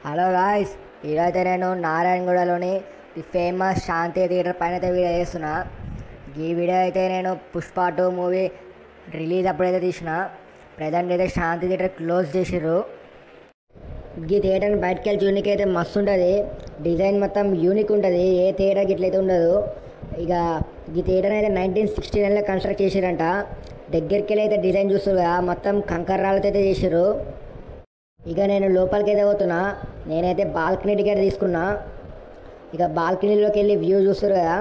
Hello guys, ఈరోజైతే నేను నారాయణగూడలోని the famous Shanti theatre పైన అయితే వీడియో చేస్తున్నా. ఈ వీడియో అయితే నేను పుష్ప 2 మూవీ రిలీజ్ అప్పుడైతే తీసిన. ప్రజెంట్ అయితే శాంతి థియేటర్ క్లోజ్ చేసిర్రు. ఈ థియేటర్ని బయటకు వెళ్ళి చూడడానికి అయితే మస్తు ఉంటుంది. డిజైన్ మొత్తం యూనిక్ ఉంటుంది, ఏ థియేటర్కి ఇట్లయితే ఉండదు. ఇక ఈ థియేటర్ అయితే 1969లో కన్స్ట్రక్ట్ చేసిరంట. దగ్గరికి వెళ్ళి అయితే డిజైన్ చూస్తారు కదా, మొత్తం కంకర్రాలతో అయితే చేసిర్రు. ఇక నేను లోపలికి అయితే పోతున్నా. నేనైతే బాల్కనీ టికెట్ తీసుకున్నా. ఇక బాల్కనీలోకి వెళ్ళి వ్యూ చూస్తారు కదా,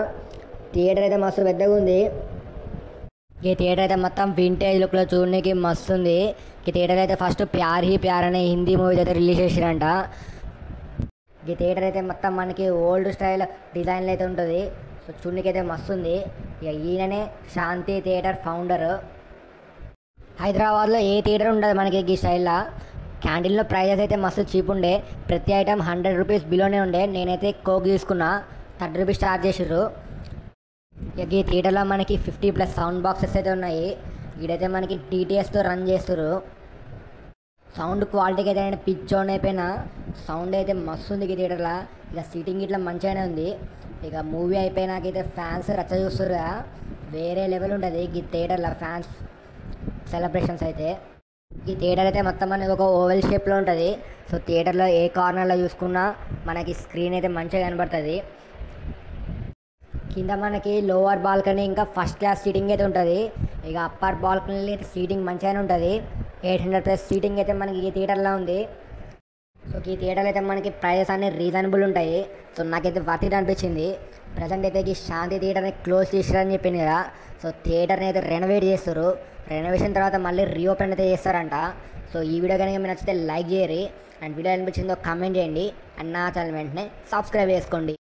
థియేటర్ అయితే మస్తు పెద్దగా ఉంది. ఈ థియేటర్ అయితే మొత్తం వింటేజ్ లుక్లో చూడడానికి మస్తు ఉంది. ఈ థియేటర్ అయితే ఫస్ట్ ప్యార్ హీ ప్యార్ అనే హిందీ మూవీ అయితే రిలీజ్ చేసిరంట. ఈ థియేటర్ అయితే మొత్తం మనకి ఓల్డ్ స్టైల్ డిజైన్లు అయితే ఉంటుంది. సో చూడడానికి అయితే మస్తు ఉంది. ఇక ఈయననే శాంతి థియేటర్ ఫౌండర్. హైదరాబాద్లో ఏ థియేటర్ ఉండదు మనకి ఈ స్టైల్లో. క్యాంటీన్లో ప్రైజెస్ అయితే మస్తు చీప్ ఉండే, ప్రతి ఐటమ్ 100 రూపీస్ బిలోనే ఉండే. నేనైతే కోక్ తీసుకున్నా, 30 రూపీస్ చార్జ్ చేసిర్రు. ఇక ఈ థియేటర్లో మనకి 50+ సౌండ్ బాక్సెస్ అయితే ఉన్నాయి. వీడైతే మనకి DTSతో రన్ చేస్తారు. సౌండ్ క్వాలిటీకి అయితే నేను పిచ్చోన్ అయిపోయినా. సౌండ్ అయితే మస్తు ఉంది ఈ థియేటర్లో. ఇక సీటింగ్ ఇట్లా మంచిగానే ఉంది. ఇక మూవీ అయిపోయినాకైతే ఫ్యాన్స్ రచ్చ చూస్తారు కదా, వేరే లెవెల్ ఉంటుంది ఈ థియేటర్లో ఫ్యాన్స్ సెలబ్రేషన్స్ అయితే. ఈ థియేటర్ అయితే మొత్తం మనకి ఒక ఓవెల్ షేప్లో ఉంటుంది. సో థియేటర్లో ఏ కార్నర్లో చూసుకున్నా మనకి స్క్రీన్ అయితే మంచిగా కనబడుతుంది. కింద మనకి లోవర్ బాల్కనీ ఇంకా ఫస్ట్ క్లాస్ సీటింగ్ అయితే ఉంటుంది. ఇక అప్పర్ బాల్కనీలో అయితే సీటింగ్ మంచిగానే ఉంటుంది. 800+ సీటింగ్ అయితే మనకి ఈ థియేటర్లో ఉంది. సో ఈ థియేటర్లో అయితే మనకి ప్రైజెస్ అన్నీ రీజనబుల్ ఉంటాయి. సో నాకైతే వర్త్ ఇట్ అనిపించింది. ప్రజెంట్ అయితే ఈ శాంతి థియేటర్ని క్లోజ్ చేసారని చెప్పింది కదా. సో థియేటర్ని అయితే రెనోవేట్ చేస్తారు. రెనోవేషన్ తర్వాత మళ్ళీ రీఓపెన్ అయితే చేస్తారంట. సో ఈ వీడియో కనుక మీకు నచ్చితే లైక్ చేయరు, అండ్ వీడియో అనిపించిందో కామెంట్ చేయండి, అండ్ నా ఛానల్ వెంటనే సబ్స్క్రైబ్ చేసుకోండి.